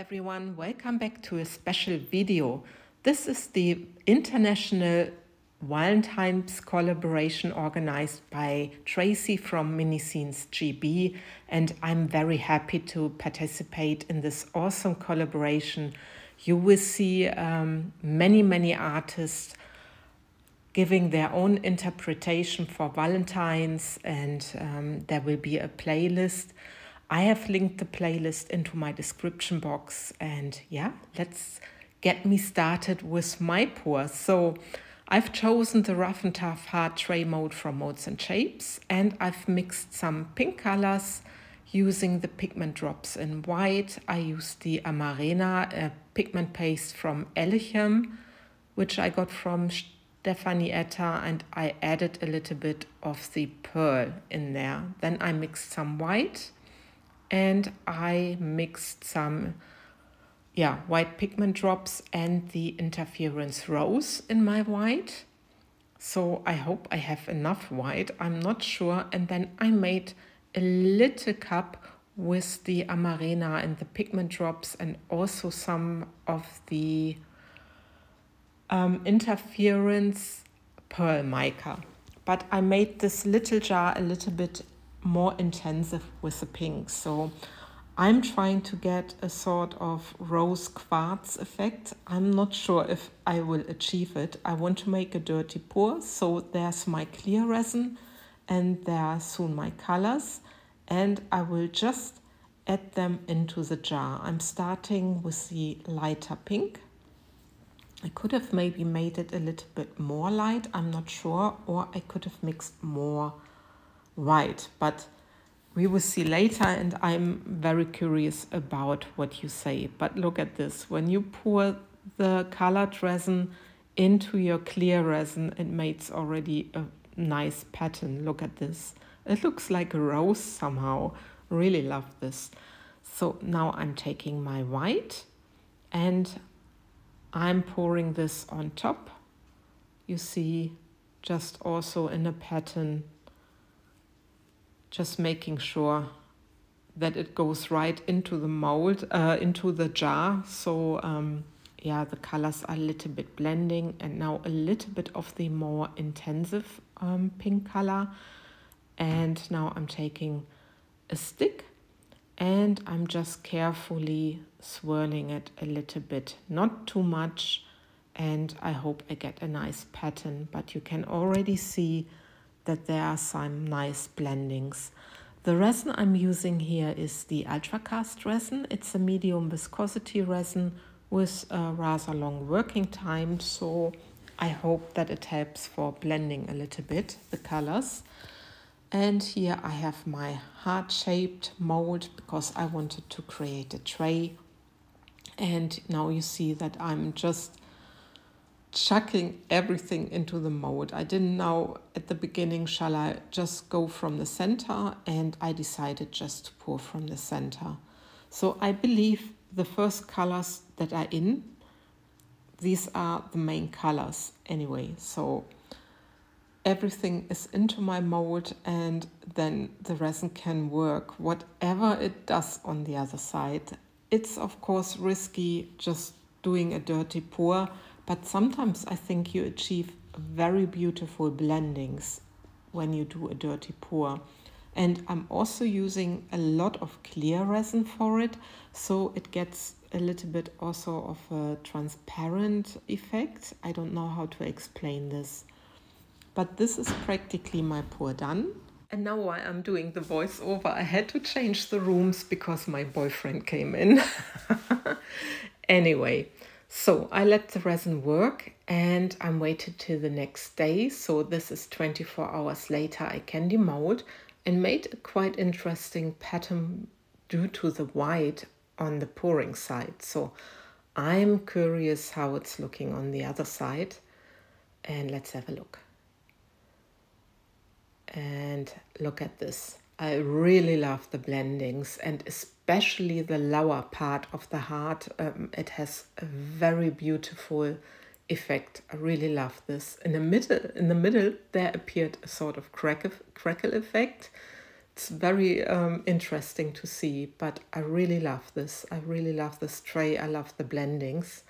everyone, welcome back to a special video. This is the international Valentine's collaboration organized by Tracy from Mini Scenes GB, and I'm very happy to participate in this awesome collaboration. You will see many artists giving their own interpretation for Valentine's, and there will be a playlist. I have linked the playlist into my description box, and yeah, let's get me started with my pour. So I've chosen the Rough and Tough Hard Tray Mode from MoldsandShapes, and I've mixed some pink colors using the pigment drops in white. I used the Amarena pigment paste from Etter, which I got from Stephanie Etter, and I added a little bit of the pearl in there. Then I mixed some white, and I mixed some white pigment drops and the interference rose in my white. So I hope I have enough white, I'm not sure. And then I made a little cup with the Amarena and the pigment drops, and also some of the interference pearl mica. But I made this little jar a little bit more intensive with the pink. So I'm trying to get a sort of rose quartz effect. I'm not sure if I will achieve it. I want to make a dirty pour. So there's my clear resin, and there are soon my colors, and I will just add them into the jar. I'm starting with the lighter pink. I could have maybe made it a little bit more light, I'm not sure, or I could have mixed more white, but we will see later, and I'm very curious about what you say. But look at this, when you pour the colored resin into your clear resin, it makes already a nice pattern. Look at this, it looks like a rose somehow. Really love this. So now I'm taking my white and I'm pouring this on top. You see, just also in a pattern, just making sure that it goes right into the mold, into the jar. So the colors are a little bit blending, and now a little bit of the more intensive pink color. And now I'm taking a stick and I'm just carefully swirling it a little bit, not too much, and I hope I get a nice pattern. But you can already see that there are some nice blendings. The resin I'm using here is the Ultracast resin. It's a medium viscosity resin with a rather long working time, so I hope that it helps for blending a little bit the colors. And here I have my heart-shaped mold because I wanted to create a tray. And now you see that I'm just chucking everything into the mold. I didn't know at the beginning, shall I just go from the center, and I decided just to pour from the center. So I believe the first colors that are in, these are the main colors anyway. So everything is into my mold, and then the resin can work whatever it does on the other side. It's of course risky just doing a dirty pour, but sometimes I think you achieve very beautiful blendings when you do a dirty pour. And I'm also using a lot of clear resin for it, so it gets a little bit also of a transparent effect. I don't know how to explain this. But this is practically my pour done. And now while I'm doing the voiceover, I had to change the rooms because my boyfriend came in. Anyway, so I let the resin work and I'm waited till the next day. So this is 24 hours later. I can demold and made a quite interesting pattern due to the white on the pouring side. So I'm curious how it's looking on the other side. And let's have a look. And look at this. I really love the blendings, and especially the lower part of the heart. It has a very beautiful effect. I really love this. In the middle there appeared a sort of crackle effect. It's very interesting to see, but I really love this. I really love this tray. I love the blendings.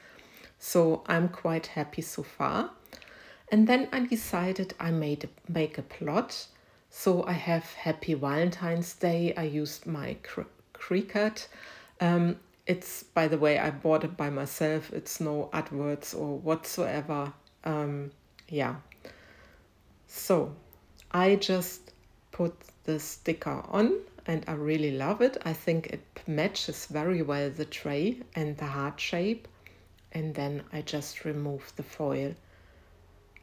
So I'm quite happy so far. And then I decided I make a plot. So I have Happy Valentine's Day. I used my Cricut. It's, by the way, I bought it by myself. It's no AdWords or whatsoever. Yeah. So I just put the sticker on and I really love it. I think it matches very well the tray and the heart shape. And then I just remove the foil.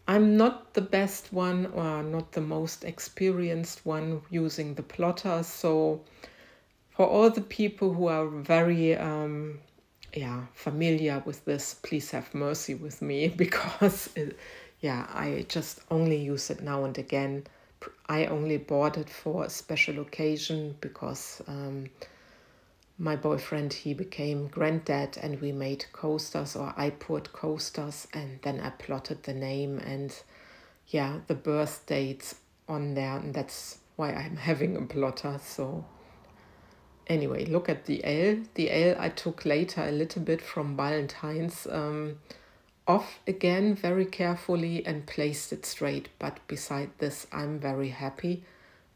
I'm not the best one or not the most experienced one using the plotter. So for all the people who are very familiar with this, please have mercy with me because I just only use it now and again. I only bought it for a special occasion because my boyfriend, he became granddad and we made coasters, or I put coasters, and then I plotted the name and the birth dates on there, and that's why I'm having a plotter. So anyway, look at the L. The L I took later a little bit from Valentine's off again very carefully and placed it straight. But beside this, I'm very happy.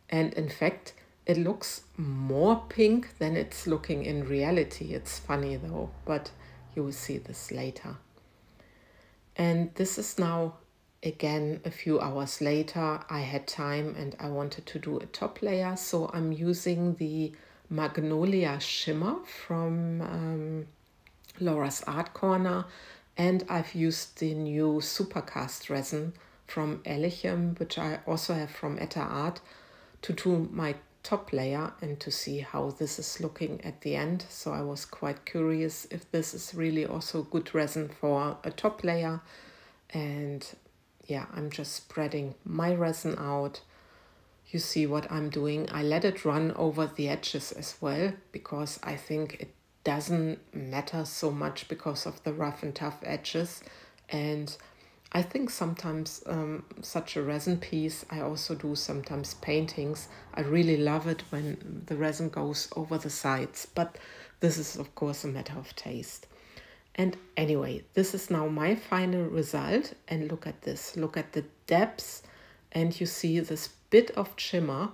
And in fact, it looks more pink than it's looking in reality. It's funny though, but you will see this later. And this is now, again, a few hours later. I had time and I wanted to do a top layer. So I'm using the Magnolia Shimmer from Laura's Art Corner. And I've used the new Ultracast resin from Elechem, which I also have from Etter Art, to do my top layer and to see how this is looking at the end. So I was quite curious if this is really also good resin for a top layer. And I'm just spreading my resin out. You see what I'm doing. I let it run over the edges as well because I think it doesn't matter so much because of the rough and tough edges. And I think sometimes such a resin piece, I also do sometimes paintings. I really love it when the resin goes over the sides, but this is of course a matter of taste. And anyway, this is now my final result, and look at this. Look at the depths, and you see this bit of shimmer.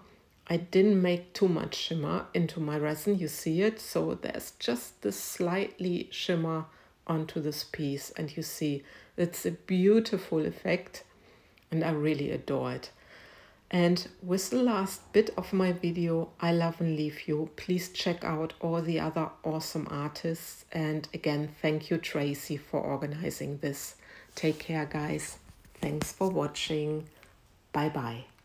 I didn't make too much shimmer into my resin, you see it, so there's just this slightly shimmer onto this piece, and you see it's a beautiful effect and I really adore it. And with the last bit of my video, I love and leave you. Please check out all the other awesome artists, and again, thank you Tracy for organizing this. Take care guys. Thanks for watching. Bye bye.